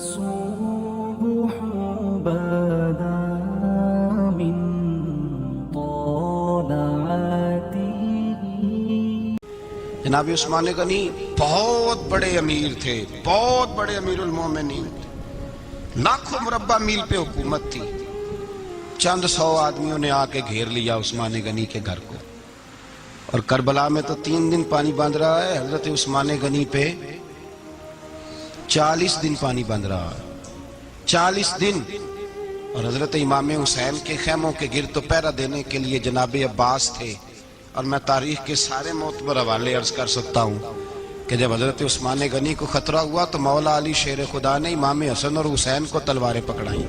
الصبح بدا من طلعته. جناب عثمان غنی بہت بڑے امیر تھے، بہت بڑے امیر المومنین تھے، لاکھوں مربع میل پہ حکومت تھی. چند سو آدمیوں نے آ کے گھیر لیا عثمان غنی کے گھر کو، اور کربلا میں تو 3 دن پانی بند رہا ہے، حضرت عثمان غنی پہ 40 دن پانی بند رہا ہے، 40 دن. اور حضرت امام حسین کے خیموں کے گرد تو پہرا دینے کے لیے جناب عباس تھے. اور میں تاریخ کے سارے معتبر حوالے عرض کر سکتا ہوں کہ جب حضرت عثمان غنی کو خطرہ ہوا تو مولا علی شیر خدا نے امام حسن اور حسین کو تلواریں پکڑائیں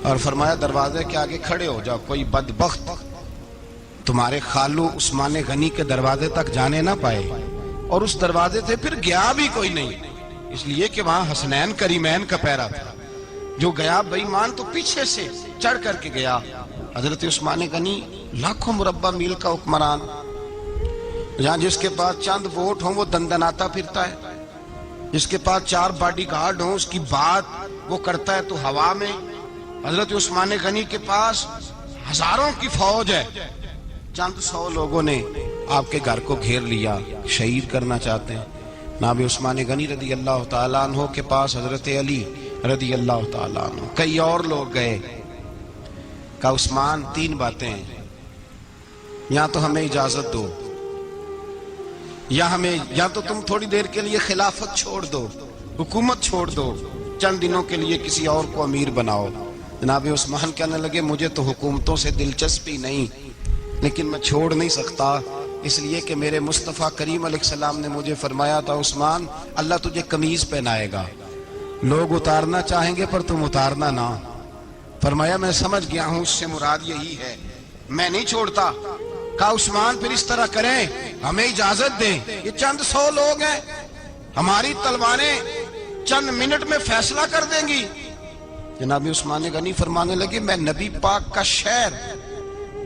اور فرمایا دروازے کے آگے کھڑے ہو جاؤ، کوئی بدبخت تمہارے خالو عثمان غنی کے دروازے تک جانے نہ پائے. اور اس دروازے سے پھر گیا بھی کوئی نہیں، اس لیے کہ وہاں حسنین کریمین کا پہرا تھا. جو گیا بے ایمان تو پیچھے سے چڑھ کر کے گیا. حضرت عثمان غنی لاکھوں مربع میل کا حکمران، جہاں جس کے پاس چند ووٹ ہوں وہ دندناتا پھرتا ہے، جس کے پاس 4 باڈی گارڈ ہوں اس کی بات وہ کرتا ہے تو ہوا میں. حضرت عثمان غنی کے پاس ہزاروں کی فوج ہے، چند 100 لوگوں نے آپ کے گھر کو گھیر لیا، شہید کرنا چاہتے ہیں. جناب عثمان غنی رضی اللہ تعالیٰ عنہ کے پاس حضرت علی رضی اللہ تعالیٰ عنہ، کئی اور لوگ گئے. کہا عثمان 3 باتیں ہیں، یا تو ہمیں اجازت دو، یا تو تم تھوڑی دیر کے لیے خلافت چھوڑ دو، حکومت چھوڑ دو، چند دنوں کے لیے کسی اور کو امیر بناؤ. جناب عثمان کہنے لگے مجھے تو حکومتوں سے دلچسپی نہیں، لیکن میں چھوڑ نہیں سکتا، اس لیے کہ میرے مصطفیٰ کریم علیہ السلام نے مجھے فرمایا تھا عثمان اللہ تجھے قمیض پہنائے گا، لوگ اتارنا چاہیں گے پر تم اتارنا نہ. فرمایا میں سمجھ گیا ہوں، اس سے مراد یہی ہے، میں نہیں چھوڑتا. کہا عثمان پھر اس طرح کریں، ہمیں اجازت دیں، یہ چند 100 لوگ ہیں، ہماری تلواریں چند منٹ میں فیصلہ کر دیں گی. جناب عثمان غنی فرمانے لگے میں نبی پاک کا شہر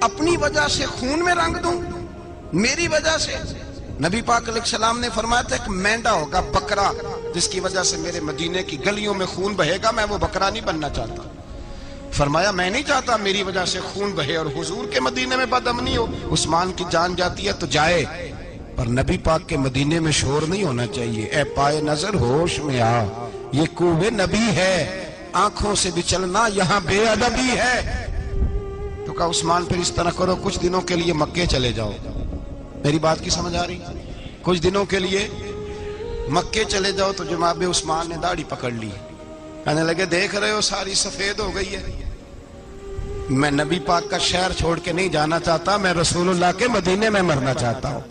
اپنی وجہ سے خون میں رنگ دوں، میری وجہ سے؟ نبی پاک علیہ السلام نے فرمایا تھا ایک مینڈا ہوگا، بکرا، جس کی وجہ سے میرے مدینے کی گلیوں میں خون بہے گا، میں وہ بکرا نہیں بننا چاہتا. فرمایا میں نہیں چاہتا میری وجہ سے خون بہے اور حضور کے مدینے میں بدامنی ہو. عثمان کی جان جاتی ہے تو جائے، پر نبی پاک کے مدینے میں شور نہیں ہونا چاہیے. اے پائے نظر ہوش میں آ، یہ کوہ نبی ہے، آنکھوں سے بھی چلنا یہاں بے ادبی ہے. تو کہا عثمان پھر اس طرح کرو، کچھ دنوں کے لیے مکے چلے جاؤ. میری بات کی سمجھ آ رہی؟ کچھ دنوں کے لیے مکے چلے جاؤ. تو جناب عثمان نے داڑھی پکڑ لی، کہنے لگے دیکھ رہے ہو ساری سفید ہو گئی ہے، میں نبی پاک کا شہر چھوڑ کے نہیں جانا چاہتا، میں رسول اللہ کے مدینے میں مرنا چاہتا ہوں،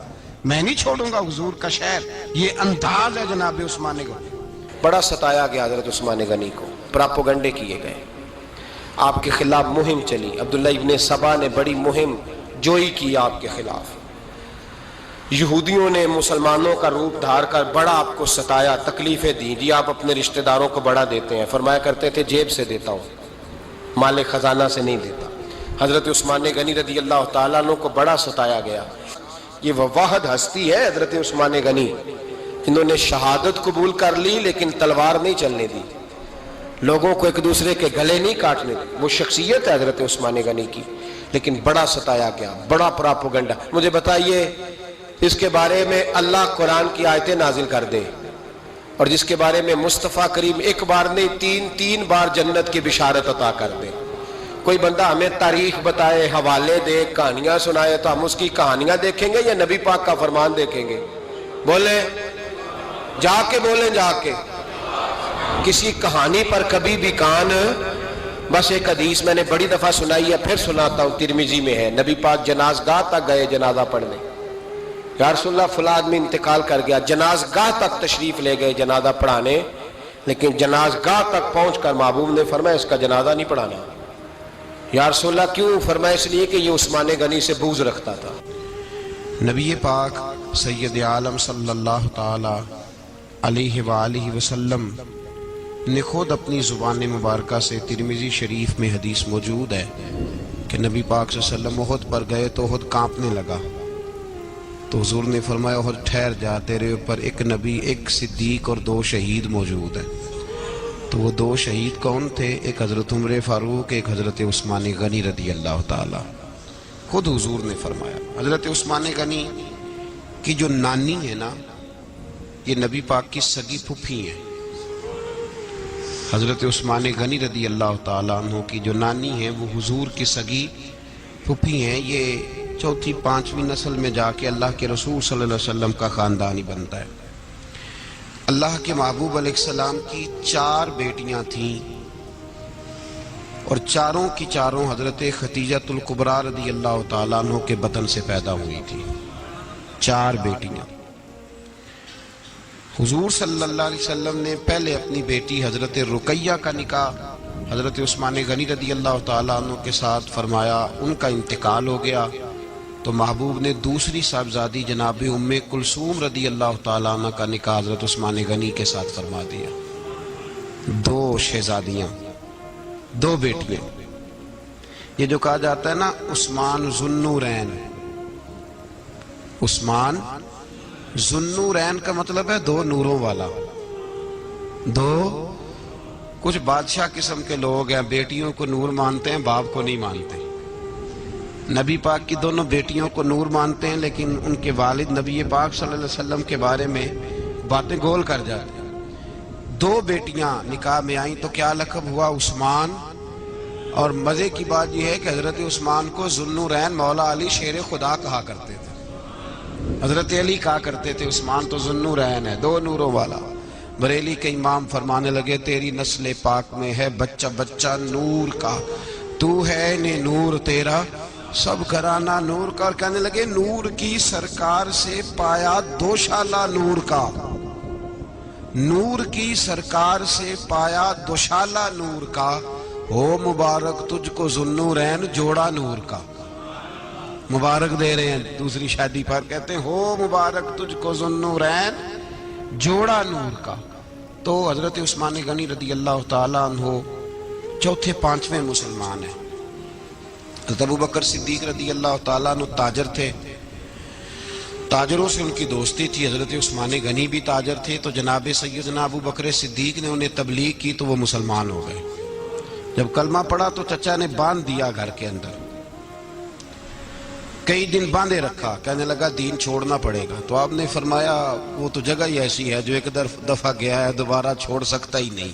میں نہیں چھوڑوں گا حضور کا شہر. یہ انداز ہے جناب عثمان غنی. بڑا ستایا گیا حضرت عثمان غنی کو، پراپوگنڈے کیے گئے، آپ کے خلاف مہم چلی. عبداللہ ابن سبا نے بڑی مہم جوئی کی آپ کے خلاف. یہودیوں نے مسلمانوں کا روپ دھار کر بڑا آپ کو ستایا، تکلیفیں دی. جی آپ اپنے رشتہ داروں کو بڑا دیتے ہیں، فرمایا کرتے تھے جیب سے دیتا ہوں، مال خزانہ سے نہیں دیتا. حضرت عثمان غنی رضی اللہ تعالیٰ عنہ کو بڑا ستایا گیا. یہ وہ واحد ہستی ہے حضرت عثمان غنی، انہوں نے شہادت قبول کر لی لیکن تلوار نہیں چلنے دی، لوگوں کو ایک دوسرے کے گلے نہیں کاٹنے دی. وہ شخصیت ہے حضرت عثمان غنی کی، لیکن بڑا ستایا گیا، بڑا پراپوگنڈا. مجھے بتائیے اس کے بارے میں اللہ قرآن کی آیتیں نازل کر دے، اور جس کے بارے میں مصطفیٰ کریم ایک بار نہیں 3 بار جنت کی بشارت عطا کر دے. کوئی بندہ ہمیں تاریخ بتائے، حوالے دے، کہانیاں سنائے تو ہم اس کی کہانیاں دیکھیں گے یا نبی پاک کا فرمان دیکھیں گے؟ بولیں، جا کے بولیں، جا کے. کسی کہانی پر کبھی بھی کان، بس ایک حدیث میں نے بڑی دفعہ سنائی ہے، پھر سناتا ہوں، ترمذی میں ہے. نبی پاک جنازگاہ تک گئے جنازہ پڑھنے، یا رسول اللہ فلاں آدمی انتقال کر گیا، جنازگاہ تک تشریف لے گئے جنازہ پڑھانے، لیکن جنازگاہ تک پہنچ کر محبوب نے فرمایا اس کا جنازہ نہیں پڑھانا. یا رسول اللہ کیوں؟ فرمایا اس لیے کہ یہ عثمان غنی سے بغض رکھتا تھا. نبی پاک سید عالم صلی اللہ تعالی علیہ وآلہ وسلم نے خود اپنی زبان مبارکہ سے ترمذی شریف میں حدیث موجود ہے کہ نبی پاک صلی اللہ علیہ وسلم احد پر گئے تو احد کانپنے لگا. تو حضور نے فرمایا احد ٹھہر جا، تیرے اوپر ایک نبی، ایک صدیق اور 2 شہید موجود ہیں. تو تو وہ دو شہید کون تھے؟ ایک حضرت عمر فاروق، ایک حضرت عثمان غنی رضی اللہ تعالی۔ خود حضور نے فرمایا حضرت عثمان غنی کی جو نانی ہے نا، یہ نبی پاک کی سگی پھوپھی ہیں۔ حضرت عثمان غنی رضی اللہ تعالیٰ عنہ کی جو نانی ہیں وہ حضور کی سگی پھوپھی ہیں۔ یہ چوتھی پانچویں نسل میں جا کے اللہ کے رسول صلی اللہ علیہ وسلم کا خاندان ہی بنتا ہے۔ اللہ کے محبوب علیہ السلام کی 4 بیٹیاں تھیں، اور چاروں کی چاروں حضرت خدیجۃ الکبریٰ رضی اللہ تعالیٰ عنہ کے بطن سے پیدا ہوئی تھی۔ 4 بیٹیاں۔ حضور صلی اللہ علیہ وسلم نے پہلے اپنی بیٹی حضرت رقیہ کا نکاح حضرت عثمان غنی رضی اللہ تعالیٰ عنہ کے ساتھ فرمایا، ان کا انتقال ہو گیا تو محبوب نے دوسری صاحبزادی جناب ام کلثوم رضی اللہ تعالیٰ عنہ کا نکاح حضرت عثمان غنی کے ساتھ فرما دیا۔ 2 شہزادیاں، 2 بیٹیاں۔ یہ جو کہا جاتا ہے نا عثمان ذو النورین، عثمان ذو النورین کا مطلب ہے 2 نوروں والا۔ 2 کچھ بادشاہ قسم کے لوگ ہیں، بیٹیوں کو نور مانتے ہیں، باپ کو نہیں مانتے۔ نبی پاک کی دونوں بیٹیوں کو نور مانتے ہیں، لیکن ان کے والد نبی پاک صلی اللہ علیہ وسلم کے بارے میں باتیں گول کر جاتے ہیں۔ 2 بیٹیاں نکاح میں آئیں تو کیا لقب ہوا؟ عثمان۔ اور مزے کی بات یہ ہے کہ حضرت عثمان کو ذو النورین مولا علی شیر خدا کہا کرتے تھے۔ حضرت علی کہا کرتے تھے عثمان تو ذو النورین ہے، 2 نوروں والا۔ بریلی کے امام فرمانے لگے تیری نسل پاک میں ہے بچہ بچہ نور کا، تو ہے نے نور تیرا سب گھرانہ نور کا۔ اور کہنے لگے نور کی سرکار سے پایا دوشالہ نور کا، نور کی سرکار سے پایا دوشالہ نور کا، ہو مبارک تجھ کو ذو النورین جوڑا نور کا۔ مبارک دے رہے ہیں دوسری شادی پر، کہتے ہیں ہو مبارک تجھ کو ذو النورین جوڑا نور کا۔ تو حضرت عثمان غنی رضی اللہ تعالیٰ عنہ 4 5ویں مسلمان ہیں۔ حضرت ابو بکر صدیق رضی اللہ تعالیٰ عنہ تاجر تھے، تاجروں سے ان کی دوستی تھی۔ حضرت عثمان غنی بھی تاجر تھے، تو جناب سیدنا ابو بکر صدیق نے انہیں تبلیغ کی تو وہ مسلمان ہو گئے۔ جب کلمہ پڑھا تو چچا نے باندھ دیا گھر کے اندر، کئی دن باندھے رکھا، کہنے لگا دین چھوڑنا پڑے گا۔ تو آپ نے فرمایا وہ تو جگہ ہی ایسی ہے جو ایک دفعہ گیا ہے دوبارہ چھوڑ سکتا ہی نہیں،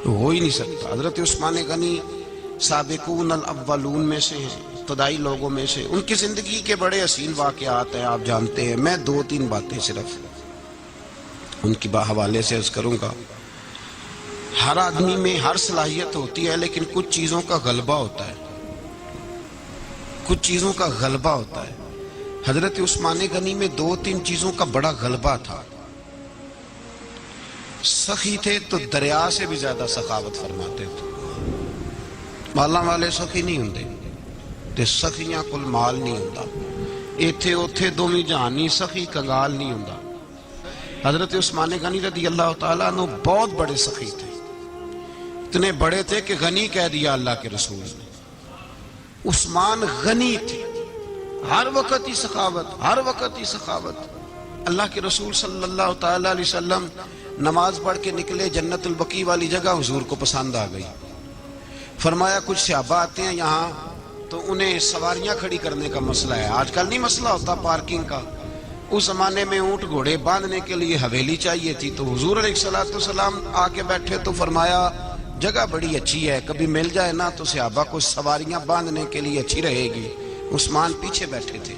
ہو ہی نہیں سکتا۔ حضرت عثمان غنی سابقون الاولون میں سے ہیں، ابتدائی لوگوں میں سے۔ ان کی زندگی کے بڑے حسین واقعات ہیں، آپ جانتے ہیں۔ میں 2-3 باتیں صرف ان کی حوالے سے عرض کروں گا۔ ہر آدمی میں ہر صلاحیت ہوتی ہے، لیکن کچھ چیزوں کا غلبہ ہوتا ہے، کچھ چیزوں کا غلبہ ہوتا ہے۔ حضرت عثمان غنی میں 2-3 چیزوں کا بڑا غلبہ تھا۔ سخی تھے تو دریا سے بھی زیادہ سخاوت فرماتے تھے۔ مالاں والے سخی نہیں ہوندے تے سخیاں کل مال نہیں ہوندا، ایتھے اوتھے دوویں جہانی سخی کنگال نہیں ہوندا۔ حضرت عثمان غنی رضی اللہ تعالیٰ عنہ بہت بڑے سخی تھے، اتنے بڑے تھے کہ غنی کہہ دیا اللہ کے رسول نے۔ عثمان غنی تھے، ہر وقت ہی سخاوت، ہر وقت ہی سخاوت۔ اللہ کے رسول صلی اللہ تعالیٰ علیہ وسلم نماز پڑھ کے نکلے، جنت البقیع والی جگہ حضور کو پسند آ گئی۔ فرمایا کچھ صحابہ آتے ہیں یہاں تو انہیں سواریاں کھڑی کرنے کا مسئلہ ہے۔ آج کل نہیں مسئلہ ہوتا پارکنگ کا، اس زمانے میں اونٹ گھوڑے باندھنے کے لیے حویلی چاہیے تھی۔ تو حضور علیہ السلام آ کے بیٹھے تو فرمایا جگہ بڑی اچھی ہے، کبھی مل جائے نا تو صحابہ کو سواریاں باندھنے کے لیے اچھی رہے گی۔ عثمان پیچھے بیٹھے تھے،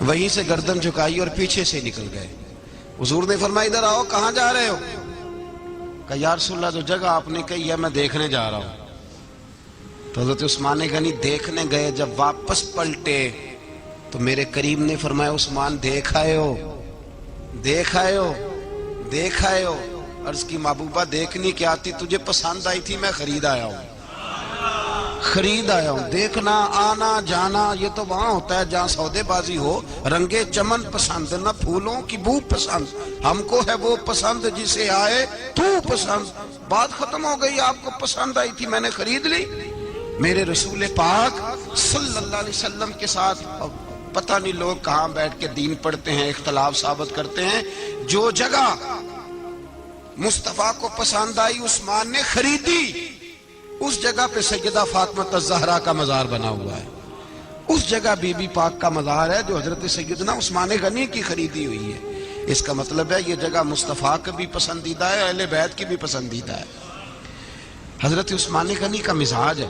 وہیں سے گردن جھکائی اور پیچھے سے نکل گئے۔ حضور نے فرمایا ادھر آؤ، کہاں جا رہے ہو؟ کہا یا رسول اللہ جو جگہ آپ نے کہی ہے میں دیکھنے جا رہا ہوں۔ تو حضرت عثمان غنی دیکھنے گئے، جب واپس پلٹے تو میرے کریم نے فرمایا عثمان دیکھ آئے ہو، دیکھ آئے ہو، دیکھ آئے ہو۔ عرض کی محبوبہ دیکھنی کیا تھی، تجھے پسند آئی تھی، میں خرید آیا ہوں، خرید آیا ہوں۔ دیکھنا آنا جانا یہ تو وہاں ہوتا ہے جہاں سودے بازی ہو۔ رنگے چمن پسند نہ پھولوں کی بو پسند، ہم کو ہے وہ پسند جسے آئے تو پسند۔ بات ختم ہو گئی، آپ کو پسند آئی تھی میں نے خرید لی۔ میرے رسول پاک صلی اللہ علیہ وسلم کے ساتھ پتہ نہیں لوگ کہاں بیٹھ کے دین پڑھتے ہیں، اختلاف ثابت کرتے ہیں۔ جو جگہ مصطفیٰ کو پسند آئی، عثمان نے خریدی. اس جگہ پہ سیدہ فاطمہ الزہرا کا مزار بنا ہوا ہے. اس جگہ بی بی پاک کا مزار ہے جو حضرت سیدنا عثمان غنی کی خریدی ہوئی ہے. اس کا مطلب ہے یہ جگہ مصطفیٰ کا بھی پسندیدہ ہے، اہل بیت کی بھی پسندیدہ ہے. حضرت عثمان غنی کا مزاج ہے.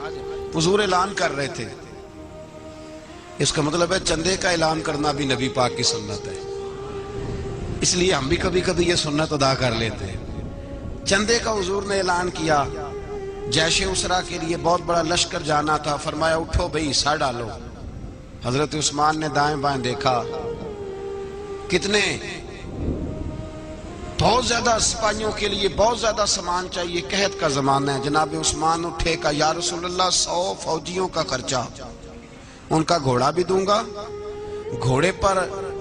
حضور اعلان کر رہے تھے، اس کا مطلب ہے چندے کا اعلان کرنا بھی نبی پاک کی سنت ہے. اس لیے ہم بھی کبھی کبھی یہ سنت ادا کر لیتے ہیں. چندے کا حضور نے اعلان کیا. جیش اسرا کے لیے بہت بڑا لشکر جانا تھا. فرمایا اٹھو بھئی حصہ ڈالو. حضرت عثمان نے دائیں بائیں دیکھا، کتنے بہت زیادہ سپاہیوں کے لیے بہت زیادہ سامان چاہیے. قحط کا زمانہ ہے. جناب عثمان اٹھے کا یا رسول اللہ 100 فوجیوں کا خرچہ، ان کا گھوڑا بھی دوں گا، گھوڑے پر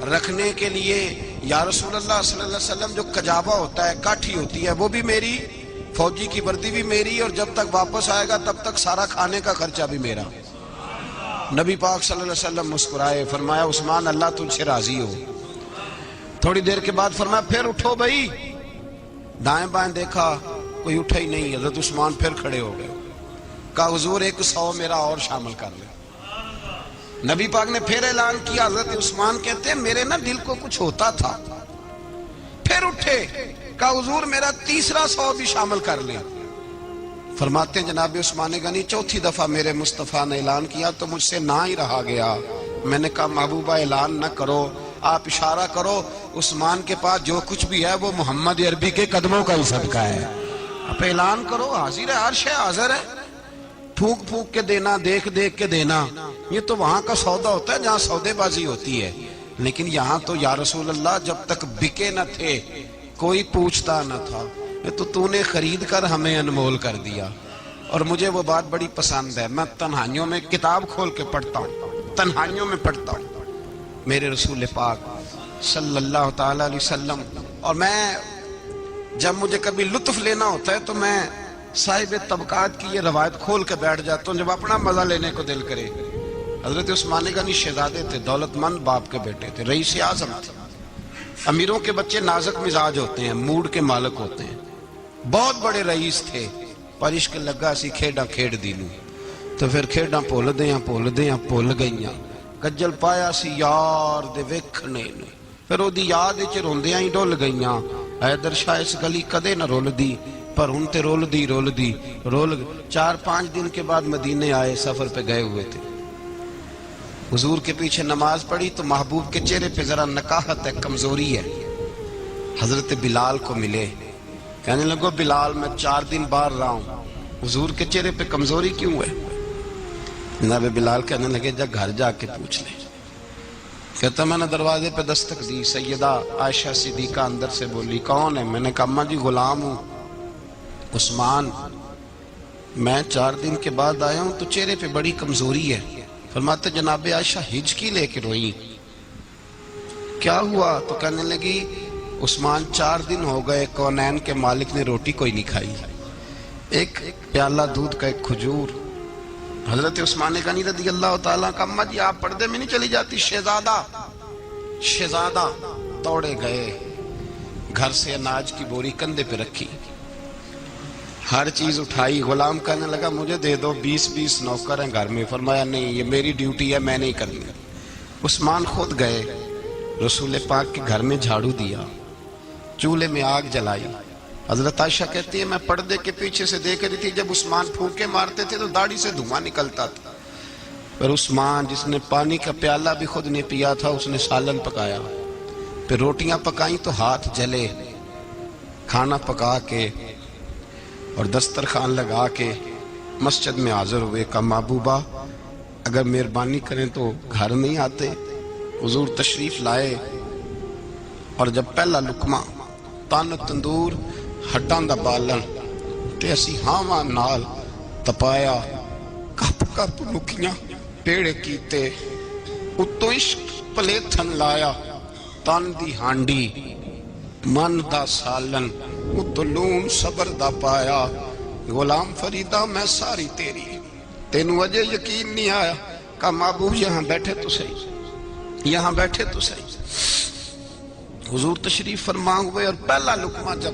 رکھنے کے لیے یا رسول اللہ صلی اللہ علیہ وسلم جو کجاوا ہوتا ہے، کاٹھی ہوتی ہے، وہ بھی میری، فوجی کی وردی بھی میری، اور جب تک واپس آئے گا تب تک سارا کھانے کا خرچہ بھی میرا. نبی پاک صلی اللہ علیہ وسلم مسکرائے. فرمایا عثمان اللہ تجھ سے راضی ہو. تھوڑی دیر کے بعد فرمایا پھر اٹھو بھائی. دائیں بائیں دیکھا، کوئی اٹھا ہی نہیں. حضرت عثمان پھر کھڑے ہو گئے. کہا حضور 100 میرا اور شامل کر لیں. نبی پاک نے پھر اعلان کیا. حضرت عثمان کہتے ہیں میرے نا دل کو کچھ ہوتا تھا. پھر اٹھے. کہا حضور میرا 100 بھی شامل کر لیں. فرماتے ہیں جناب عثمان غنی چوتھی دفعہ میرے مصطفیٰ نے اعلان کیا تو مجھ سے نہ ہی رہا گیا. میں نے کہا محبوبہ اعلان نہ کرو، آپ اشارہ کرو. عثمان کے پاس جو کچھ بھی ہے وہ محمد عربی کے قدموں کا ہی صدقہ ہے. آپ اعلان کرو، حاضر ہے، ہر شے حاضر ہے. پھونک پھونک کے دینا، دیکھ دیکھ کے دینا، یہ تو وہاں کا سودا ہوتا ہے جہاں سودے بازی ہوتی ہے. لیکن یہاں تو یا رسول اللہ جب تک بکے نہ تھے کوئی پوچھتا نہ تھا. تو نے خرید کر ہمیں انمول کر دیا. اور مجھے وہ بات بڑی پسند ہے. میں تنہائیوں میں کتاب کھول کے پڑھتا ہوں، تنہائیوں میں پڑھتا ہوں میرے رسول پاک صلی اللہ تعالی علیہ وسلم. اور میں جب مجھے کبھی لطف لینا ہوتا ہے تو میں صاحب طبقات کی یہ روایت کھول کے بیٹھ جاتا ہوں جب اپنا مزہ لینے کو دل کرے. حضرت عثمان غنی شہزادے تھے، دولت مند باپ کے بیٹے تھے، رئیس اعظم تھے. امیروں کے بچے نازک مزاج ہوتے ہیں، موڈ کے مالک ہوتے ہیں. بہت بڑے رئیس تھے، پر عشق لگا سی کھیڈاں کھیڈ دینوں. تو پھر کھیڈاں بھول گئیاں. گجل پایا سی یار دے ویکھنے نو، پھر او دی یاد وچ روندیاں ہی ڈول گئیاں. حیدر شاہ اس گلی کدے نہ رول دی، پر ہن تے رول دی 4-5 دن کے بعد مدینے آئے، سفر پہ گئے ہوئے تھے. حضور کے پیچھے نماز پڑھی تو محبوب کے چہرے پہ ذرا نکاہت ہے، کمزوری ہے. حضرت بلال کو ملے، کہنے لگو بلال میں 4 دن باہر رہا ہوں، حضور کے چہرے پہ کمزوری کیوں ہے؟ جناب بلال کہنے لگے جا گھر جا کے پوچھ لے. کہتا میں نے دروازے پہ دستک دی. سیدہ عائشہ صدیقہ اندر سے بولی کون ہے؟ میں نے کہا اماں جی غلام ہوں عثمان، میں 4 دن کے بعد آیا ہوں تو چہرے پہ بڑی کمزوری ہے. فرماتے جناب عائشہ ہجکی لے کے روئی. کیا ہوا؟ تو کہنے لگی عثمان 4 دن ہو گئے کونین کے مالک نے روٹی کوئی نہیں کھائی، ایک پیالہ دودھ کا ایک کھجور. حضرت عثمان غنی رضی اللہ تعالیٰ کا اماں جی آپ پردے میں نہیں چلی جاتی؟ شہزادہ دوڑے گئے، گھر سے اناج کی بوری کندھے پہ رکھی، ہر چیز اٹھائی. غلام کہنے لگا مجھے دے دو، 20 نوکر ہیں گھر میں. فرمایا نہیں یہ میری ڈیوٹی ہے، میں نہیں کرنی. عثمان خود گئے، رسول پاک کے گھر میں جھاڑو دیا، چولہے میں آگ جلائی. حضرت عائشہ کہتی ہے میں پردے کے پیچھے سے دیکھ رہی تھی، جب عثمان پھونکے مارتے تھے تو داڑھی سے دھواں نکلتا تھا. پھر عثمان جس نے پانی کا پیالہ بھی خود نے پیا تھا اس نے سالن پکایا، پھر روٹیاں پکائیں تو ہاتھ جلے. کھانا پکا کے اور دسترخوان لگا کے مسجد میں حاضر ہوئے. کہا محبوبہ اگر مہربانی کریں تو گھر نہیں آتے؟ حضور تشریف لائے اور جب پہلا لقمہ تن تندور ہڈاں دا بالن تے اسی ہاواں نال تپایا، کپ کپ مکھیاں پیڑے کیتے، اتوں عشق پلیتھن لایا، تن دی ہانڈی من دا سالن، اتوں لون صبر دا پایا. غلام فریدہ میں ساری تیری، تینوں اجے یقین نہیں آیا. کہا محبوب یہاں بیٹھے تو صحیح، یہاں بیٹھے تو صحیح. حضور تشریف فرما ہوئے اور پہلا لقمہ جب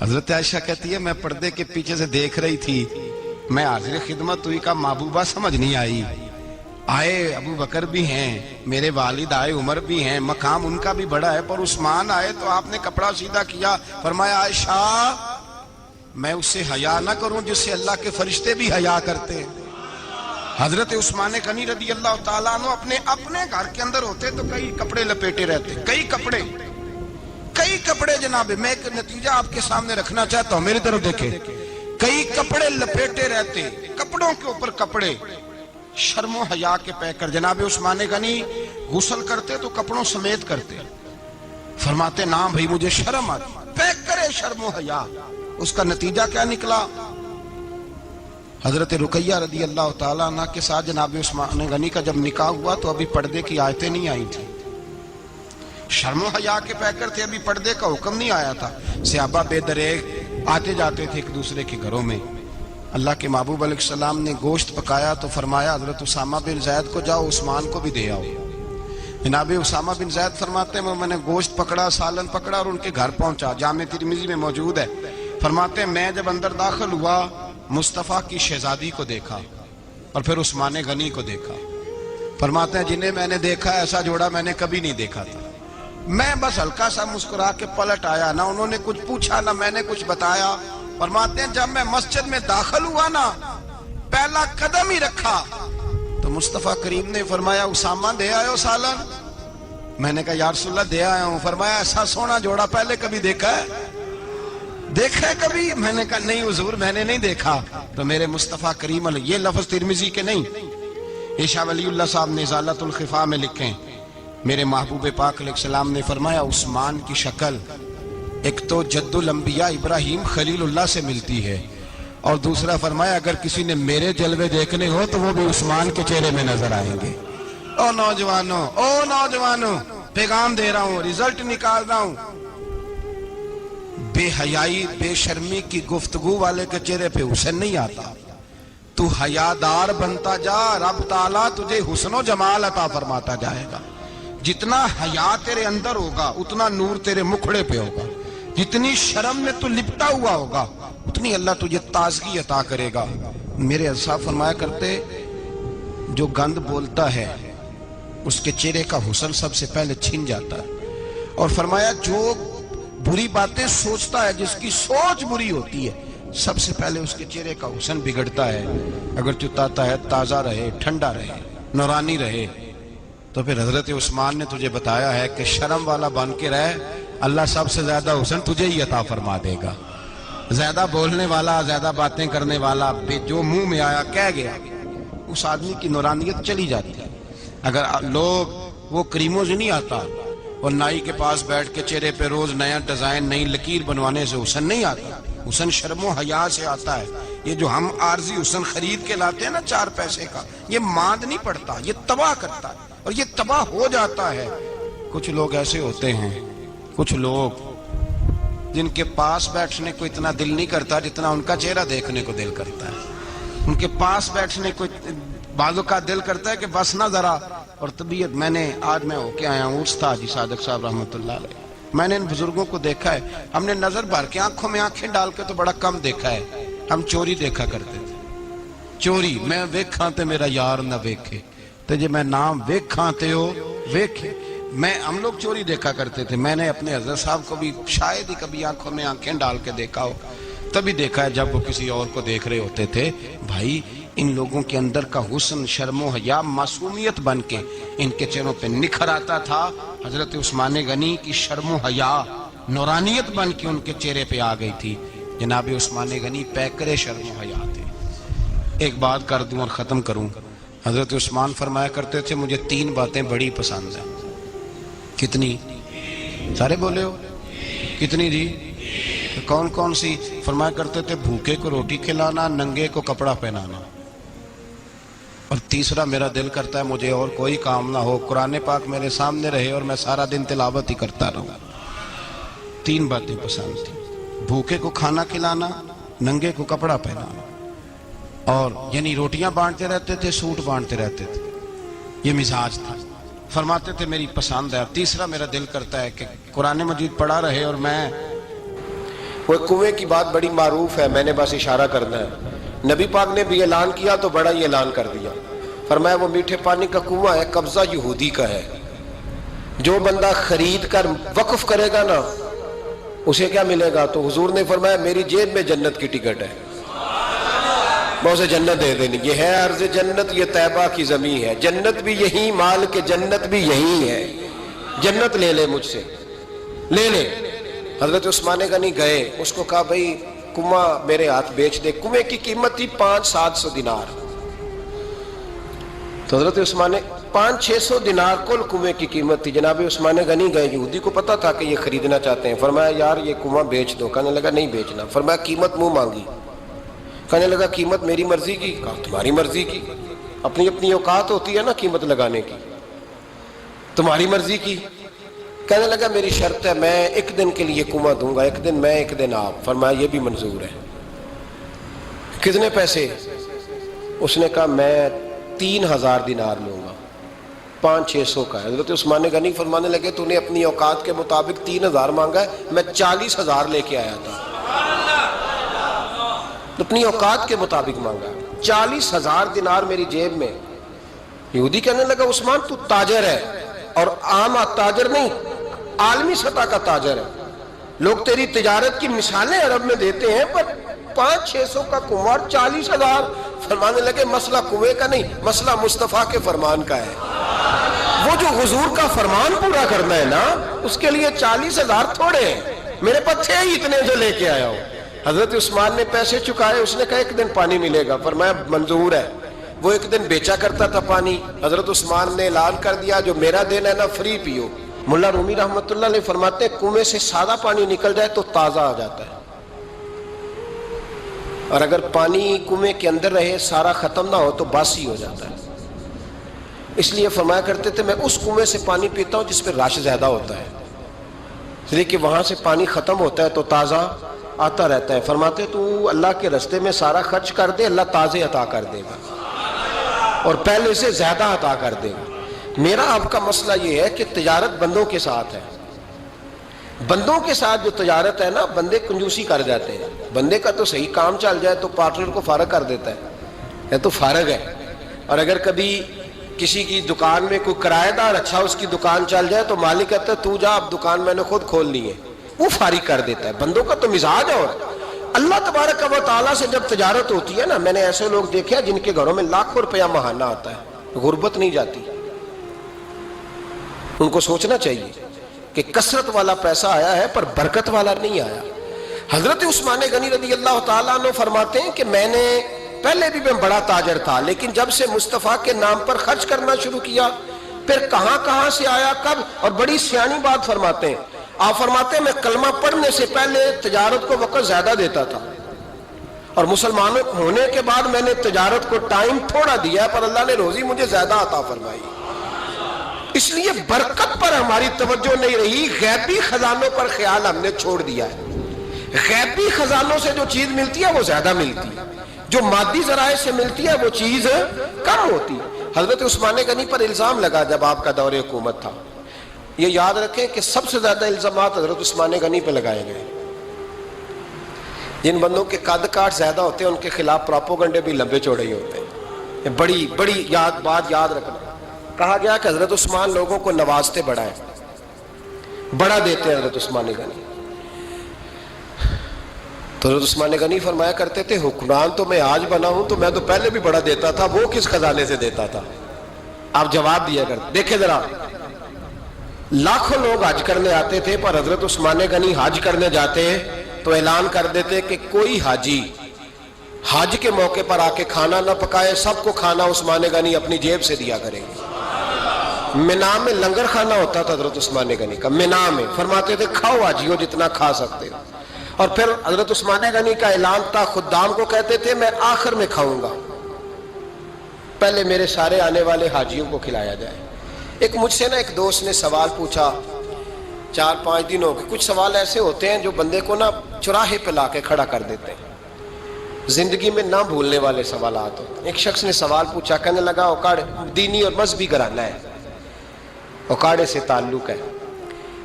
حضرت عائشہ کہتی ہے میں پردے کے پیچھے سے دیکھ رہی تھی، میں حاضر خدمت ہوئی، کا محبوبہ سمجھ نہیں آئی، آئے ابو بکر بھی ہیں، میرے والد آئے، عمر بھی ہیں، مقام ان کا بھی بڑا ہے، پر عثمان آئے تو آپ نے کپڑا سیدھا کیا، فرمایا عائشہ میں اس سے حیا نہ کروں جس سے اللہ کے فرشتے بھی حیا کرتے ہیں۔ حضرت عثمان غنی رضی اللہ تعالیٰ عنہ اپنے گھر کے اندر ہوتے تو کئی کپڑے لپیٹے رہتے، کئی کپڑے جناب، میں ایک نتیجہ آپ کے سامنے رکھنا چاہتا ہوں، میری طرف دیکھیں، کئی کپڑے لپیٹے رہتے، کپڑوں کے اوپر کپڑے، شرم و حیا کے پیکر۔ جناب عثمان غنی غسل کرتے تو کپڑوں سمیت کرتے، فرماتے نام بھائی مجھے شرم آتی، پیکر شرم و حیا۔ اس کا نتیجہ کیا نکلا؟ حضرت رقیہ رضی اللہ تعالیٰ عنہ کے ساتھ جناب عثمان غنی کا جب نکاح ہوا تو ابھی پردے کی آیتیں نہیں آئی تھی، شرم و حیا کے پیکر تھے، ابھی پردے کا حکم نہیں آیا تھا، صحابہ بے دریغ آتے جاتے تھے ایک دوسرے کے گھروں میں۔ اللہ کے محبوب علیہ السلام نے گوشت پکایا تو فرمایا حضرت اسامہ بن زید کو جاؤ عثمان کو بھی دے آؤ۔ جناب اسامہ بن زید فرماتے ہیں میں نے گوشت پکڑا، سالن پکڑا اور ان کے گھر پہنچا، جامع ترمذی میں موجود ہے، فرماتے ہیں میں جب اندر داخل ہوا مصطفیٰ کی شہزادی کو دیکھا اور پھر عثمان غنی کو دیکھا، فرماتے ہیں جنہیں میں نے دیکھا ایسا جوڑا میں نے کبھی نہیں دیکھا تھا، میں بس ہلکا سا مسکرا کے پلٹ آیا، نہ انہوں نے کچھ پوچھا نہ میں نے کچھ بتایا۔ فرماتے ہیں جب میں مسجد میں داخل ہوا نا، پہلا قدم ہی رکھا تو مصطفیٰ کریم نے فرمایا اسامہ دے آئے ہو سالن؟ میں نے کہا یا رسول اللہ دے آیا ہوں۔ فرمایا ایسا سونا جوڑا پہلے کبھی دیکھا ہے؟ دیکھا ہے کبھی؟ میں نے کہا نہیں حضور میں نے نہیں دیکھا۔ تو میرے مصطفیٰ کریم علیہ، یہ لفظ ترمذی کے نہیں، یہ شاہ ولی اللہ صاحب نے ازالۃ الخفا میں لکھیں، میرے محبوب پاک علیہ السلام نے فرمایا عثمان کی شکل ایک تو جد الانبیاء ابراہیم خلیل اللہ سے ملتی ہے، اور دوسرا فرمایا اگر کسی نے میرے جلوے دیکھنے ہو تو وہ بھی عثمان کے چہرے میں نظر آئیں گے۔ او نوجوانوں پیغام دے رہا ہوں، رزلٹ نکال رہا ہوں، بے حیائی بے شرمی کی گفتگو والے کے چہرے پہ حسن نہیں آتا، تو حیادار بنتا جا، رب تعالیٰ تجھے حسن و جمال عطا فرماتا جائے گا۔ جتنا حیا تیرے اندر ہوگا اتنا نور تیرے مکھڑے پہ ہوگا، جتنی شرم میں تو لپٹا ہوا ہوگا اتنی اللہ تجھے تازگی عطا کرے گا۔ میرے صاحب فرمایا کرتے جو گند بولتا ہے اس کے چہرے کا حسن سب سے پہلے چھن جاتا ہے، اور فرمایا جو بری باتیں سوچتا ہے جس کی سوچ بری ہوتی ہے سب سے پہلے اس کے چہرے کا حسن بگڑتا ہے۔ اگر چتاتا ہے تازہ رہے، ٹھنڈا رہے، نورانی رہے۔ تو پھر حضرت عثمان نے تجھے بتایا ہے کہ شرم والا بن کے رہ، اللہ سب سے زیادہ حسن تجھے ہی عطا فرما دے گا۔ زیادہ بولنے والا، زیادہ باتیں کرنے والا، جو منہ میں آیا کہہ گیا، اس آدمی کی نورانیت چلی جاتی ہے۔ اگر لوگ وہ کریموں سے نہیں آتا اور نائی کے پاس بیٹھ کے چہرے پہ روز نیا ڈیزائن نئی لکیر بنوانے سے حسن نہیں آتا، حسن شرم و حیا سے آتا ہے۔ یہ جو ہم عارضی حسن خرید کے لاتے ہیں نا 4 پیسے کا، یہ ماند نہیں پڑتا، یہ تباہ کرتا ہے اور یہ تباہ ہو جاتا ہے۔ کچھ لوگ ایسے ہوتے ہیں، کچھ لوگ جن کے پاس بیٹھنے کو اتنا دل نہیں کرتا جتنا ان کا چہرہ دیکھنے کو دل کرتا ہے۔ ان کے پاس بیٹھنے کو بعضوں کا دل کرتا ہے کہ بس نہ ذرا، اور طبیعت آج میں ہو کے آیا ہوں استاد جی صادق صاحب رحمۃ اللہ علیہ، میں نے ان بزرگوں کو دیکھا ہے، ہم نے نظر بھر کے آنکھوں میں آنکھیں ڈال کے تو بڑا کم دیکھا ہے، ہم چوری دیکھا کرتے تھے، چوری میں ویکھاں تے میرا یار نہ ویکھے، تے جے میں نام ویکھاں تے ہو ویکھے، ہم لوگ چوری دیکھا کرتے تھے۔ میں نے اپنے حضرت صاحب کو بھی شاید ہی کبھی آنکھوں میں آنکھیں ڈال کے دیکھا ہو، تبھی دیکھا ہے جب وہ کسی اور کو دیکھ رہے ہوتے تھے۔ بھائی ان لوگوں کے اندر کا حسن شرم و حیا معصومیت بن کے ان کے چہروں پہ نکھر آتا تھا۔ حضرت عثمان غنی کی شرم و حیا نورانیت بن کے ان کے چہرے پہ آ گئی تھی۔ جناب عثمان غنی پیکر شرم و حیا تھے۔ ایک بات کر دوں اور ختم کروں، حضرت عثمان فرمایا کرتے تھے مجھے 3 باتیں بڑی پسند ہیں۔ کتنی؟ سارے بولے ہو کتنی جی؟ کون کون سی؟ فرمایا کرتے تھے بھوکے کو روٹی کھلانا، ننگے کو کپڑا پہنانا، اور تیسرا میرا دل کرتا ہے مجھے اور کوئی کام نہ ہو، قرآن پاک میرے سامنے رہے اور میں سارا دن تلاوت ہی کرتا رہوں۔ 3 باتیں پسند تھیں، بھوکے کو کھانا کھلانا، ننگے کو کپڑا پہنانا، اور یعنی روٹیاں بانٹتے رہتے تھے، سوٹ بانٹتے رہتے تھے، یہ مزاج تھا۔ فرماتے تھے میری پسند ہے۔ تیسرا میرا دل کرتا ہے کہ قرآن مجید پڑھا رہے اور میں وہ کنویں کی بات بڑی معروف ہے، میں نے بس اشارہ کرنا ہے۔ نبی پاک نے بھی اعلان کیا تو بڑا ہی اعلان کر دیا، فرمایا وہ میٹھے پانی کا کنواں ہے، قبضہ یہودی کا ہے، جو بندہ خرید کر وقف کرے گا نا اسے کیا ملے گا؟ تو حضور نے فرمایا میری جیب میں جنت کی ٹکٹ ہے، میں اسے جنت دے دینی۔ یہ ہے عرض جنت، یہ طیبہ کی زمین ہے، جنت بھی یہی، مال کے جنت بھی یہی ہے، جنت لے لے مجھ سے، لے لے۔ حضرت عثمان غنی گئے، اس کو کہا بھئی کنواں میرے ہاتھ بیچ دے۔ کنویں کی قیمت تھی 500-700 دینار، تو حضرت عثمان 500-600 دینار کل کنویں کی قیمت تھی۔ جناب عثمان غنی گئے، یہودی کو پتا تھا کہ یہ خریدنا چاہتے ہیں، فرمایا یار یہ کنواں بیچ دو۔ کہنے لگا نہیں بیچنا۔ فرمایا قیمت منہ مانگی، کہنے لگا قیمت میری مرضی کی، کہا تمہاری مرضی کی، اپنی اپنی اوقات ہوتی ہے نا قیمت لگانے کی، تمہاری مرضی کی۔ کہنے لگا میری شرط ہے میں ایک دن کے لیے کنواں دوں گا، ایک دن میں ایک دن آپ۔ فرمایا یہ بھی منظور ہے۔ کتنے پیسے؟ اس نے کہا میں 3000 دینار لوں گا، 500-600 کا ہے۔ حضرت عثمان غنی فرمانے لگے تو نے اپنی اوقات کے مطابق 3000 مانگا ہے، میں 40,000 لے کے آیا تھا، اپنی اوقات کے مطابق مانگا، 40,000 دینار میری جیب میں۔ یہودی کہنے لگا عثمان تو تاجر ہے، اور عام تاجر نہیں، عالمی سطح کا تاجر ہے، لوگ تیری تجارت کی مثالیں عرب میں دیتے ہیں، پر 500-600 کا کنواں 40,000۔ فرمانے لگے مسئلہ کنویں کا نہیں، مسئلہ مصطفیٰ کے فرمان کا ہے، وہ جو حضور کا فرمان پورا کرنا ہے نا اس کے لیے 40,000 تھوڑے ہیں، میرے پاس تھے ہی اتنے جو لے کے آیا ہوں۔ حضرت عثمان نے پیسے چکائے، اس نے کہا ایک دن پانی ملے گا، فرمایا منظور ہے۔ وہ ایک دن بیچا کرتا تھا پانی، حضرت عثمان نے اعلان کر دیا جو میرا دین ہے نا فری پیو۔ ملا رومی رحمۃ اللہ علیہ فرماتے ہیں کنویں سے سادہ پانی نکل جائے تو تازہ آ جاتا ہے، اور اگر پانی کنویں کے اندر رہے سارا ختم نہ ہو تو باسی ہو جاتا ہے۔ اس لیے فرمایا کرتے تھے میں اس کنویں سے پانی پیتا ہوں جس پہ رش زیادہ ہوتا ہے، اس لیے کہ وہاں سے پانی ختم ہوتا ہے تو تازہ آتا رہتا ہے۔ فرماتے تو اللہ کے رستے میں سارا خرچ کر دے، اللہ تازے عطا کر دے گا اور پہلے سے زیادہ عطا کر دے گا۔ میرا آپ کا مسئلہ یہ ہے کہ تجارت بندوں کے ساتھ ہے، بندوں کے ساتھ جو تجارت ہے نا بندے کنجوسی کر جاتے ہیں، بندے کا تو صحیح کام چل جائے تو پارٹنر کو فارغ کر دیتا ہے، یہ تو فارغ ہے، اور اگر کبھی کسی کی دکان میں کوئی کرایہ دار اچھا اس کی دکان چل جائے تو مالک کہتا ہے تو جا اب دکان میں نے خود کھول لی ہے، وہ فارغ کر دیتا ہے۔ بندوں کا تو مزاج ہے، اور اللہ تبارک و تعالیٰ سے جب تجارت ہوتی ہے نا، میں نے ایسے لوگ دیکھے جن کے گھروں میں لاکھوں روپیہ ماہانہ آتا ہے، غربت نہیں جاتی۔ ان کو سوچنا چاہیے کہ کثرت والا پیسہ آیا ہے پر برکت والا نہیں آیا۔ حضرت عثمان غنی رضی اللہ تعالیٰ عنہ فرماتے ہیں کہ میں نے پہلے بھی میں بڑا تاجر تھا، لیکن جب سے مصطفیٰ کے نام پر خرچ کرنا شروع کیا پھر کہاں کہاں سے آیا کب، اور بڑی سیانی بات فرماتے ہیں، آپ فرماتے ہیں میں کلمہ پڑھنے سے پہلے تجارت کو وقت زیادہ دیتا تھا، اور مسلمان ہونے کے بعد میں نے تجارت کو ٹائم تھوڑا دیا پر اللہ نے روزی مجھے زیادہ عطا فرمائی۔ اس لیے برکت پر ہماری توجہ نہیں رہی، غیبی خزانوں پر خیال ہم نے چھوڑ دیا ہے۔ غیبی خزانوں سے جو چیز ملتی ہے وہ زیادہ ملتی ہے، جو مادی ذرائع سے ملتی ہے وہ چیز کم ہوتی ہے۔ حضرت عثمان غنی پر الزام لگا جب آپ کا دور حکومت تھا، یہ یاد رکھیں کہ سب سے زیادہ الزامات حضرت عثمان غنی پہ لگائے گئے۔ جن بندوں کے قد کاٹ زیادہ ہوتے ہیں ان کے خلاف پراپوگنڈے بھی لمبے چوڑے ہی ہوتے ہیں۔ بڑی بڑی بات یاد رکھنا، کہا گیا کہ حضرت عثمان لوگوں کو نوازتے بڑا ہے، بڑا دیتے ہیں حضرت عثمان غنی۔ تو حضرت عثمان غنی فرمایا کرتے تھے حکمران تو میں آج بنا ہوں تو میں تو پہلے بھی بڑا دیتا تھا، وہ کس خزانے سے دیتا تھا؟ آپ جواب دیا کرتے۔ دیکھیں ذرا، لاکھوں لوگ حج کرنے آتے تھے پر حضرت عثمان غنی حج کرنے جاتے تو اعلان کر دیتے کہ کوئی حاجی حج کے موقع پر آ کے کھانا نہ پکائے، سب کو کھانا عثمان غنی اپنی جیب سے دیا کریں گے۔ مینا میں لنگر کھانا ہوتا تھا حضرت عثمان غنی کا، مینا میں فرماتے تھے کھاؤ حاجیوں جتنا کھا سکتے ہو، اور پھر حضرت عثمان غنی کا اعلان تھا خدام کو کہتے تھے میں آخر میں کھاؤں گا، پہلے میرے سارے آنے والے حاجیوں کو کھلایا جائے۔ ایک مجھ سے نا ایک دوست نے سوال پوچھا 4-5 دن ہو گئے، کچھ سوال ایسے ہوتے ہیں جو بندے کو نا چوراہے پہ لا کے کھڑا کر دیتے ہیں، زندگی میں نہ بھولنے والے سوالات ہوتے ہیں۔ ایک شخص نے سوال پوچھا، کہنے لگا اوکاڑے دینی اور مذہبی گھرانہ ہے، اوکاڑے سے تعلق ہے،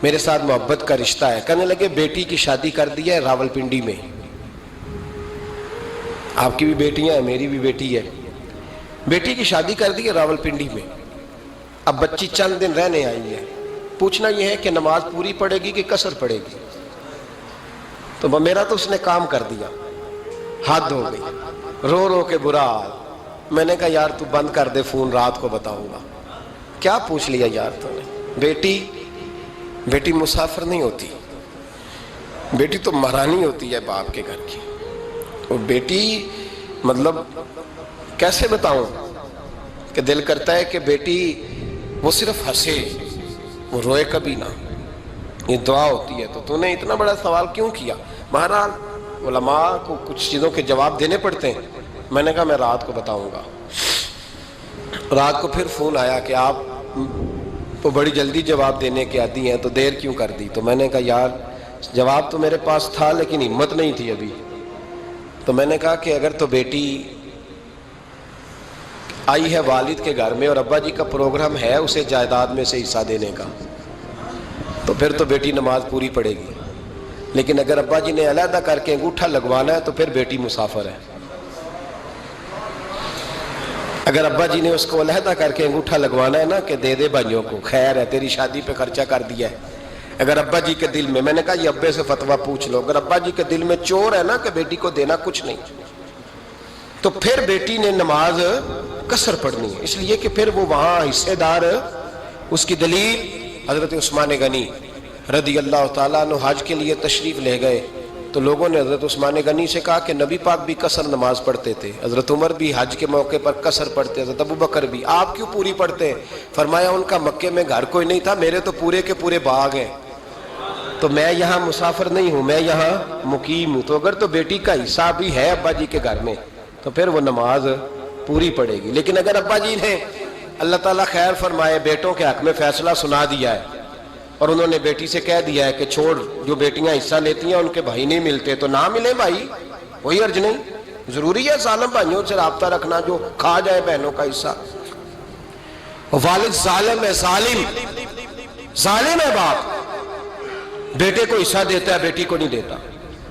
میرے ساتھ محبت کا رشتہ ہے. کہنے لگے بیٹی کی شادی کر دی ہے راولپنڈی میں. آپ کی بھی بیٹیاں ہیں, میری بھی بیٹی ہے. بیٹی کی شادی کر دی ہے راولپنڈی میں. اب بچی چند دن رہنے آئی ہے. پوچھنا یہ ہے کہ نماز پوری پڑے گی کہ قصر پڑے گی. تو میرا تو اس نے کام کر دیا, حد ہو گئی, رو رو کے برا حال. میں نے کہا یار تو بند کر دے فون, رات کو بتاؤں گا. کیا پوچھ لیا یار تو نے. بیٹی مسافر نہیں ہوتی, بیٹی تو مہرانی ہوتی ہے باپ کے گھر کی. اور بیٹی مطلب کیسے بتاؤں کہ دل کرتا ہے کہ بیٹی وہ صرف ہنسے, وہ روئے کبھی نہ. یہ دعا ہوتی ہے. تو نے اتنا بڑا سوال کیوں کیا؟ بہرحال علماء کو کچھ چیزوں کے جواب دینے پڑتے ہیں. میں نے کہا میں رات کو بتاؤں گا. رات کو پھر فون آیا کہ آپ تو بڑی جلدی جواب دینے کے عادی ہیں تو دیر کیوں کر دی. تو میں نے کہا یار جواب تو میرے پاس تھا لیکن ہمت نہیں تھی ابھی. تو میں نے کہا کہ اگر تو بیٹی آئی ہے والد کے گھر میں اور ابا جی کا پروگرام ہے اسے جائیداد میں سے حصہ دینے کا, تو پھر تو بیٹی نماز پوری پڑے گی. لیکن اگر ابا جی نے علیحدہ کر کے انگوٹھا لگوانا ہے تو پھر بیٹی مسافر ہے. اگر ابا جی نے اس کو علیحدہ کر کے انگوٹھا لگوانا ہے نا کہ دے دے بھائیوں کو, خیر ہے تیری شادی پہ خرچہ کر دیا ہے. اگر ابا جی کے دل میں, میں نے کہا یہ ابے سے فتویٰ پوچھ لو, اگر ابا جی کے دل میں چور ہے نا کہ بیٹی کو دینا کچھ نہیں, تو پھر بیٹی نے نماز قصر پڑھنی ہے. اس لیے کہ پھر وہ وہاں حصے دار. اس کی دلیل حضرت عثمان غنی رضی اللہ تعالیٰ عنہ حج کے لیے تشریف لے گئے تو لوگوں نے حضرت عثمان غنی سے کہا کہ نبی پاک بھی قصر نماز پڑھتے تھے, حضرت عمر بھی حج کے موقع پر قصر پڑھتے, حضرت ابو بکر بھی, آپ کیوں پوری پڑھتے ہیں؟ فرمایا ان کا مکے میں گھر کوئی نہیں تھا, میرے تو پورے کے پورے باغ ہیں, تو میں یہاں مسافر نہیں ہوں, میں یہاں مقیم ہوں. تو اگر تو بیٹی کا حصہ بھی ہے ابا جی کے گھر میں تو پھر وہ نماز پوری پڑے گی. لیکن اگر ابا جی نے اللہ تعالیٰ خیر فرمائے بیٹوں کے حق میں فیصلہ سنا دیا ہے اور انہوں نے بیٹی سے کہہ دیا ہے کہ چھوڑ, جو بیٹیاں حصہ لیتی ہیں ان کے بھائی نہیں ملتے تو نہ ملے بھائی, کوئی حرج نہیں. ضروری ہے ظالم بھائیوں سے رابطہ رکھنا جو کھا جائے بہنوں کا حصہ. والد ظالم ہے, ظالم ہے باپ, بیٹے کو حصہ دیتا ہے بیٹی کو نہیں دیتا.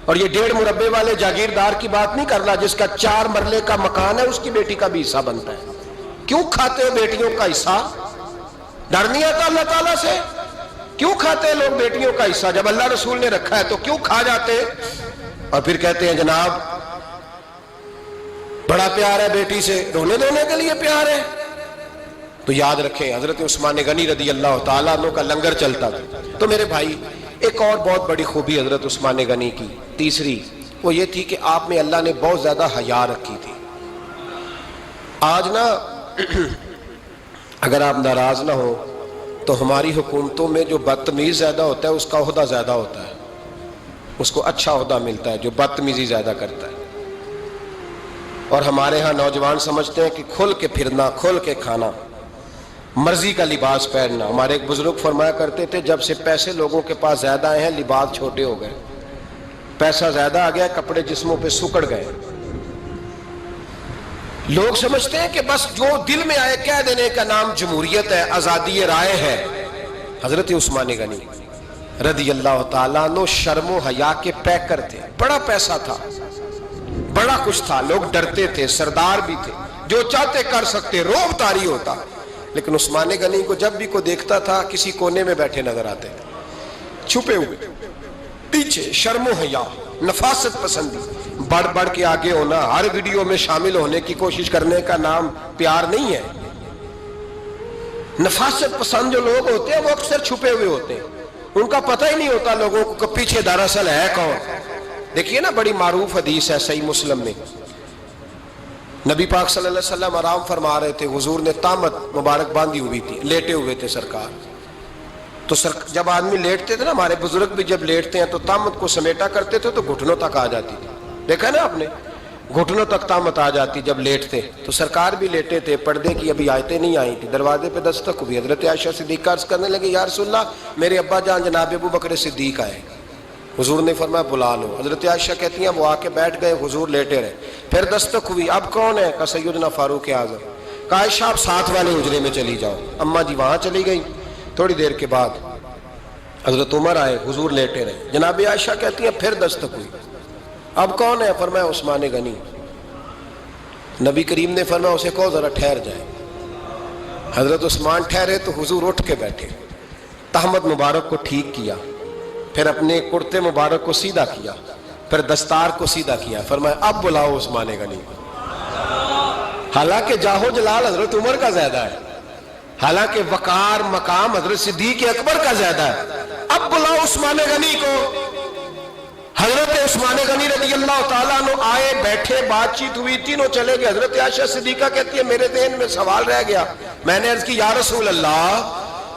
اور یہ 1.5 مربے والے جاگیردار کی بات نہیں کر رہا جس کا 4 مرلے کا مکان ہے, اس کی بیٹی کا بھی حصہ بنتا ہے. کیوں کھاتے ہو بیٹیوں کا حصہ؟ ڈر نہیں آتا اللہ تعالیٰ سے؟ کیوں کھاتے ہیں لوگ بیٹیوں کا حصہ؟ جب اللہ رسول نے رکھا ہے تو کیوں کھا جاتے ہیں؟ اور پھر کہتے ہیں جناب بڑا پیار ہے بیٹی سے, رونے دھونے کے لیے پیار ہے. تو یاد رکھیں حضرت عثمان غنی رضی اللہ تعالیٰ عنہ کا لنگر چلتا تھا. تو میرے بھائی ایک اور بہت بڑی خوبی حضرت عثمان غنی کی تیسری وہ یہ تھی کہ آپ میں اللہ نے بہت زیادہ حیا رکھی تھی. آج نا اگر آپ ناراض نہ ہو تو ہماری حکومتوں میں جو بدتمیز زیادہ ہوتا ہے اس کا عہدہ زیادہ ہوتا ہے, اس کو اچھا عہدہ ملتا ہے جو بدتمیزی زیادہ کرتا ہے. اور ہمارے ہاں نوجوان سمجھتے ہیں کہ کھل کے پھرنا, کھل کے کھانا, مرضی کا لباس پہننا. ہمارے ایک بزرگ فرمایا کرتے تھے جب سے پیسے لوگوں کے پاس زیادہ آئے ہیں لباس چھوٹے ہو گئے, پیسہ زیادہ آ گیا کپڑے جسموں پہ سکڑ گئے. لوگ سمجھتے ہیں کہ بس جو دل میں آئے کہہ دینے کا نام جمہوریت ہے, آزادی رائے ہے. حضرت عثمان غنی رضی اللہ تعالیٰ عنہ شرم و حیا کے پیکر تھے, بڑا پیسہ تھا, بڑا کچھ تھا, لوگ ڈرتے تھے, سردار بھی تھے, جو چاہتے کر سکتے, روب طاری ہوتا. لیکن عثمان غنی کو جب بھی کوئی دیکھتا تھا کسی کونے میں بیٹھے نظر آتے تھے, چھپے ہوئے, پیچھے, شرم و حیا, نفاست پسندی, بڑھ بڑھ کے آگے ہونا, ہر ویڈیو میں شامل ہونے کی کوشش کرنے کا نام پیار نہیں ہے. نفاست پسند جو لوگ ہوتے ہیں وہ اکثر چھپے ہوئے ہوتے ہیں, ان کا پتہ ہی نہیں ہوتا لوگوں کو کہ پیچھے دراصل ہے کون. دیکھیے نا بڑی معروف حدیث ہے صحیح مسلم میں, نبی پاک صلی اللہ علیہ وسلم آرام فرما رہے تھے, حضور نے تامت مبارک باندھی ہوئی تھی, لیٹے ہوئے تھے سرکار. تو جب آدمی لیٹتے تھے نا, ہمارے بزرگ بھی جب لیٹتے ہیں تو تامت کو سمیٹا کرتے تھے تو گھٹنوں تک آ جاتی تھی. دیکھا نا آپ نے, گھٹنوں تک تامت آ جاتی جب لیٹتے. تو سرکار بھی لیٹے تھے, پردے کی ابھی آیتیں نہیں آئی تھی, دروازے پہ دستک ہوئی. حضرت عائشہ صدیقہ عرض کرنے لگے یا رسول اللہ میرے ابا جان جناب ابو بکر صدیق آئے. حضور نے فرمایا بلا لو. حضرت عائشہ کہتی ہیں وہ آ کے بیٹھ گئے, حضور لیٹے رہے. پھر دستک ہوئی, اب کون ہے؟ کہا سیدنا فاروق اعظم. کہا عائشہ آپ ساتھ والے حجرے میں چلی جاؤ. اماں جی وہاں چلی گئی. تھوڑی دیر کے بعد حضرت عمر آئے، حضور لیٹے رہے، جناب عائشہ کہتی ہیں پھر دستک ہوئی، اب کون ہے؟ فرمایا عثمان غنی۔ نبی کریم نے فرمایا اسے کہو ذرا ٹھہر جائے۔ حضرت عثمان ٹھہرے تو حضور اٹھ کے بیٹھے، تہمت مبارک کو ٹھیک کیا، پھر اپنے کرتے مبارک کو سیدھا کیا، پھر دستار کو سیدھا کیا، فرمایا اب بلاؤ عثمان غنی۔ حالانکہ جاہو جلال حضرت عمر کا زیادہ ہے، حالانکہ وقار مقام حضرت صدیق اکبر کا زیادہ ہے، اب بلاؤ عثمان غنی کو۔ حضرت عثمان غنی رضی اللہ تعالیٰ عنہ آئے، بیٹھے، بات چیت ہوئی، تینوں چلے گئے۔ حضرت عائشہ صدیقہ کہتی ہے میرے ذہن میں سوال رہ گیا، میں نے عرض کی یا رسول اللہ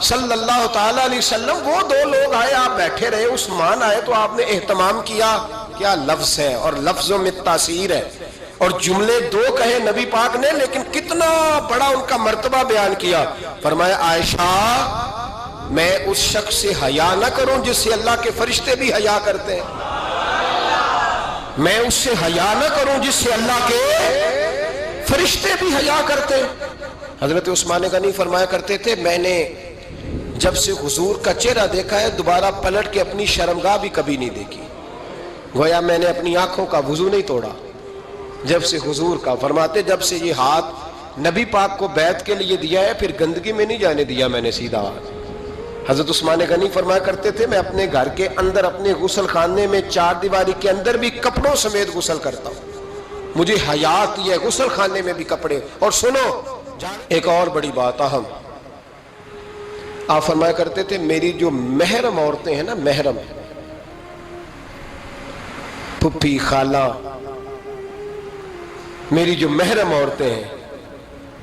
صلی اللہ تعالیٰ علیہ وسلم، وہ دو لوگ آئے، آپ بیٹھے رہے، عثمان آئے تو آپ نے اہتمام کیا، کیا لفظ ہے، اور لفظوں میں تاثیر ہے، اور جملے دو کہے نبی پاک نے لیکن کتنا بڑا ان کا مرتبہ بیان کیا۔ فرمایا عائشہ میں اس شخص سے حیا نہ کروں جس سے اللہ کے فرشتے بھی حیا کرتے ہیں، میں اس سے حیا نہ کروں جس سے اللہ کے فرشتے بھی حیا کرتے ہیں۔ حضرت عثمان غنی فرمایا کرتے تھے میں نے جب سے حضور کا چہرہ دیکھا ہے دوبارہ پلٹ کے اپنی شرمگاہ بھی کبھی نہیں دیکھی، گویا میں نے اپنی آنکھوں کا وضو نہیں توڑا جب سے حضور کا۔ فرماتے جب سے یہ ہاتھ نبی پاک کو بیعت کے لیے دیا ہے پھر گندگی میں نہیں جانے دیا میں نے سیدھا ہاتھ۔ حضرت عثمان غنی فرمایا کرتے تھے میں اپنے گھر کے اندر اپنے غسل خانے میں چار دیواری کے اندر بھی کپڑوں سمیت غسل کرتا ہوں، مجھے حیا آتی ہے غسل خانے میں بھی کپڑے۔ اور سنو ایک اور بڑی بات اہم، آپ فرمایا کرتے تھے میری جو محرم عورتیں ہیں نا، محرم پھپھی خالہ، میری جو محرم عورتیں ہیں،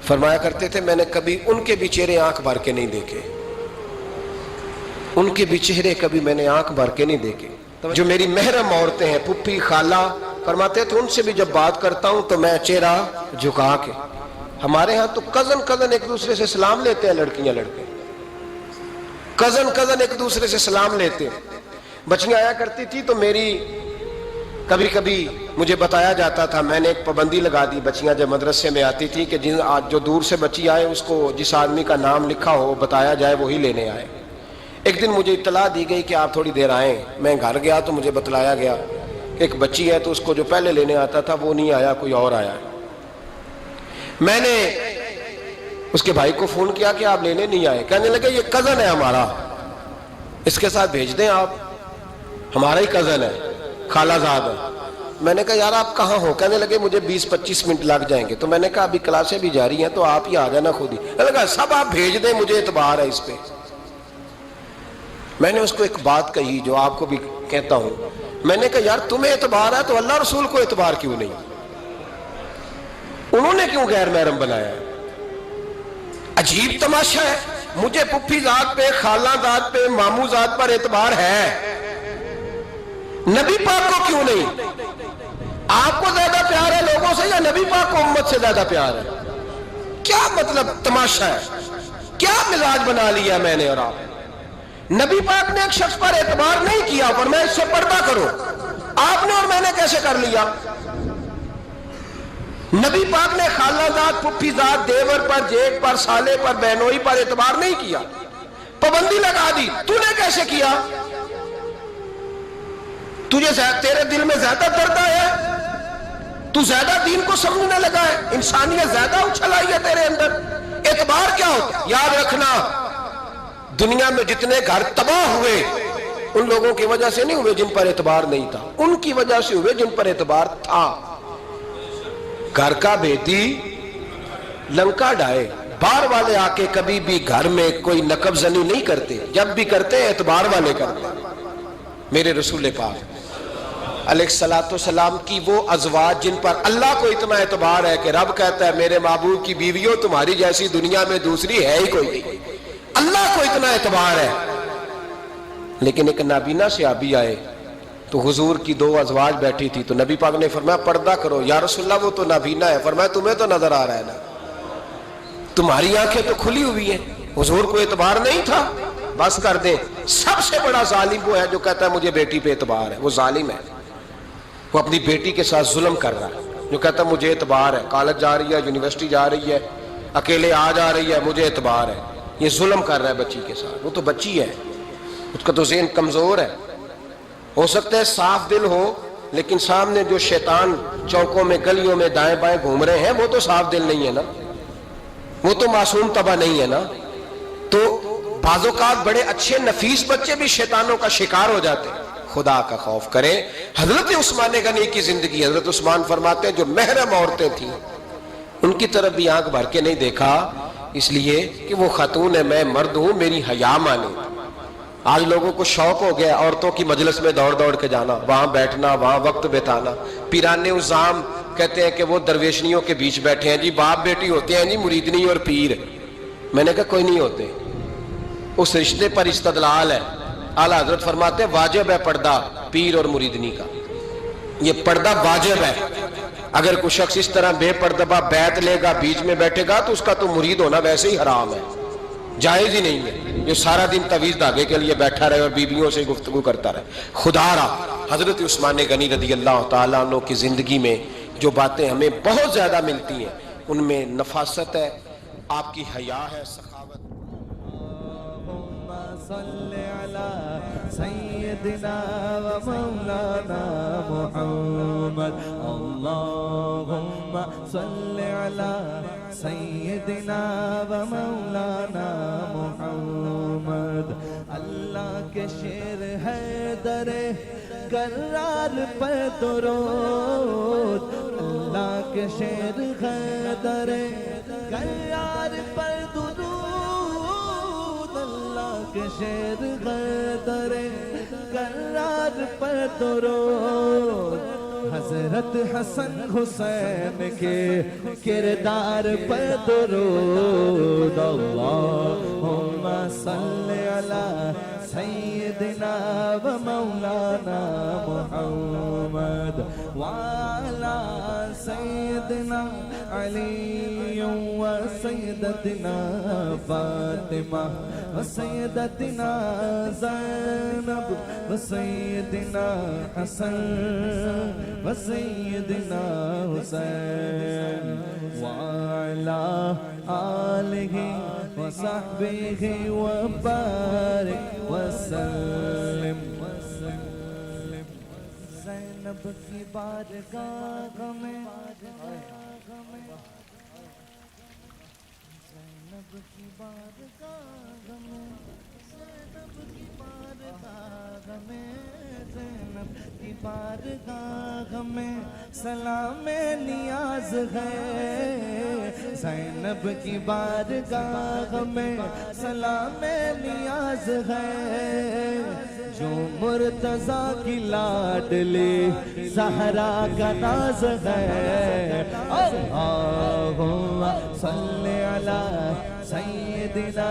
فرمایا کرتے تھے میں نے کبھی ان کے بھی چہرے آنکھ بھر کے نہیں دیکھے، ان کے بھی چہرے کبھی میں نے آنکھ بھر کے نہیں دیکھے۔ جو میری محرم عورتیں ہیں پھپھی خالہ، فرماتے تھے ان سے بھی جب بات کرتا ہوں تو میں چہرہ جھکا کے۔ ہمارے ہاں تو کزن ایک دوسرے سے سلام لیتے ہیں، لڑکیاں لڑکے کزن ایک دوسرے سے سلام لیتے ہیں۔ بچیاں آیا کرتی تھی تو میری کبھی کبھی مجھے بتایا جاتا تھا، میں نے ایک پابندی لگا دی، بچیاں جب مدرسے میں آتی تھی کہ جو دور سے بچی آئے اس کو جس آدمی کا نام لکھا ہو بتایا جائے وہی لینے آئے۔ ایک دن مجھے اطلاع دی گئی کہ آپ تھوڑی دیر آئیں، میں گھر گیا تو مجھے بتلایا گیا کہ ایک بچی ہے تو اس کو جو پہلے لینے آتا تھا وہ نہیں آیا، کوئی اور آیا۔ میں نے اس کے بھائی کو فون کیا کہ آپ لینے نہیں آئے، کہنے لگے یہ کزن ہے ہمارا، اس کے ساتھ بھیج دیں، آپ ہمارا ہی کزن ہے، خالہ زاد ہے۔ میں نے کہا یار آپ کہاں ہو؟ کہنے لگے مجھے 20-25 منٹ لگ جائیں گے۔ تو میں نے کہا ابھی کلاسیں بھی جاری ہیں تو آپ ہی آ جانا خود ہی۔ میں نے کہا سب آپ بھیج دیں، مجھے اعتبار ہے اس پہ۔ میں نے اس کو ایک بات کہی جو آپ کو بھی کہتا ہوں، میں نے کہا یار تمہیں اعتبار ہے تو اللہ رسول کو اعتبار کیوں نہیں؟ انہوں نے کیوں غیر محرم بنایا؟ عجیب تماشا ہے، مجھے پھپھی ذات پہ، خالہ ذات پہ، ماموں ذات پر اعتبار ہے، نبی پاک کو کیوں نہیں؟ آپ کو زیادہ پیار ہے لوگوں سے یا نبی پاک کو امت سے زیادہ پیار ہے؟ کیا مطلب تماشا ہے؟ کیا مزاج بنا لیا میں نے اور آپ؟ نبی پاک نے ایک شخص پر اعتبار نہیں کیا، پر میں اس سے پردہ کرو، آپ نے اور میں نے کیسے کر لیا؟ نبی پاک نے خالہ ذات، پھپھی ذات، دیور پر، جیٹ پر، سالے پر، بہنوئی پر اعتبار نہیں کیا، پابندی لگا دی۔ تو نے کیسے کیا؟ تیرے دل میں زیادہ درد آیا ہے، تو زیادہ دین کو سمجھنے لگا ہے، انسانیت زیادہ اچھل آئی ہے تیرے اندر۔ اعتبار کیا ہوتا؟ یاد رکھنا دنیا میں جتنے گھر تباہ ہوئے ان لوگوں کی وجہ سے نہیں ہوئے جن پر اعتبار نہیں تھا، ان کی وجہ سے ہوئے جن پر اعتبار تھا۔ گھر کا بیٹی لنکا ڈائے، بار والے آ کے کبھی بھی گھر میں کوئی نقب زنی نہیں کرتے، جب بھی کرتے اعتبار والے کرتے۔ میرے رسول پاک علیہ الصلوۃ والسلام کی وہ ازواج جن پر اللہ کو اتنا اعتبار ہے کہ رب کہتا ہے میرے محبوب کی بیویوں تمہاری جیسی دنیا میں دوسری ہے ہی کوئی نہیں، اللہ کو اتنا اعتبار ہے۔ لیکن ایک نابینا صحابی آئے تو حضور کی دو ازواج بیٹھی تھی تو نبی پاک نے فرمایا پردہ کرو۔ یا رسول اللہ وہ تو نابینا ہے۔ فرمایا تمہیں تو نظر آ رہا ہے نا، تمہاری آنکھیں تو کھلی ہوئی ہیں۔ حضور کو اعتبار نہیں تھا، بس کر دیں۔ سب سے بڑا ظالم وہ ہے جو کہتا ہے مجھے بیٹی پہ اعتبار ہے، وہ ظالم ہے، وہ اپنی بیٹی کے ساتھ ظلم کر رہا ہے۔ جو کہتا ہے مجھے اعتبار ہے، کالج جا رہی ہے، یونیورسٹی جا رہی ہے، اکیلے آ جا رہی ہے، مجھے اعتبار ہے، یہ ظلم کر رہا ہے بچی کے ساتھ۔ وہ تو بچی ہے، اس کا تو ذہن کمزور ہے. ہو سکتا ہے صاف دل ہو لیکن سامنے جو شیطان چوکوں میں گلیوں میں دائیں بائیں گھوم رہے ہیں وہ تو صاف دل نہیں ہے نا, وہ تو معصوم طبع نہیں ہے نا. تو بعض اوقات بڑے اچھے نفیس بچے بھی شیطانوں کا شکار ہو جاتے ہیں. خدا کا خوف کریں. حضرت عثمان غنی کی زندگی, حضرت عثمان فرماتے ہیں جو محرم عورتیں تھیں ان کی طرف بھی آنکھ بھر کے نہیں دیکھا, اس لیے کہ وہ خاتون ہے, میں مرد ہوں, میری حیا مانے. آج لوگوں کو شوق ہو گیا عورتوں کی مجلس میں دوڑ دوڑ کے جانا, وہاں بیٹھنا, وہاں وقت بتانا. پیرانے عظام کہتے ہیں کہ وہ درویشنیوں کے بیچ بیٹھے ہیں جی, باپ بیٹی ہوتے ہیں جی, مریدنی اور پیر. میں نے کہا کوئی نہیں ہوتے, اس رشتے پر استدلال ہے. اعلیٰ حضرت فرماتے ہیں واجب ہے پردہ پیر اور مریدنی کا, یہ پردہ واجب ہے. اگر کوئی شخص اس طرح بے پردہ بیعت لے گا, بیچ میں بیٹھے گا, تو اس کا تو مرید ہونا ویسے ہی حرام ہے, جائز ہی نہیں ہے. جو سارا دن تویز دھاگے کے لیے بیٹھا رہے اور بیویوں سے گفتگو کرتا رہے. خدا را حضرت عثمان غنی رضی اللہ تعالیٰ عنہ کی زندگی میں جو باتیں ہمیں بہت زیادہ ملتی ہیں ان میں نفاست ہے, آپ کی حیا ہے, سخاوت. صل على سيدنا ومولانا محمد. اللهم صل على سيدنا ومولانا محمد. اللہ کے شیر ہے در کرار پر درود, اللہ کے شیر ہے در کرار پر درود, کے شیر غدر کرار پر درود. حضرت حسن حسین کے کردار پر درود. اللہم صل علی سیدنا و مولانا محمد وعلی سیدنا علی و سیدتنا فاطمہ و سیدتنا زینب و سیدنا حسن و سیدنا حسین وعلی آلہ و صحبہ و بارک وسلم. زینب کی بارگاہ میں, زینب کی بارگاہ میں, زینب کی بارگاہ میں, زینب کی بارگاہ میں سلام نیاز ہے. زینب کی بارگاہ میں سلام نیاز ہے. جو مرتضیٰ کی لاڈلی زہرا کا ناز ہے. اللہم صل علی سیدنا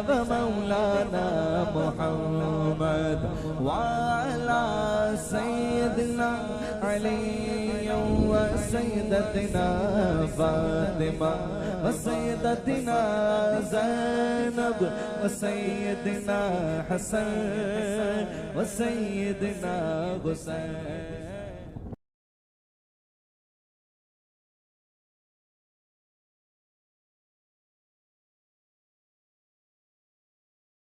و مولانا محمد وعلی سیدنا علی و سیدتنا فاطمہ و سیدتنا زینب و سیدنا حسن و سیدنا حسین.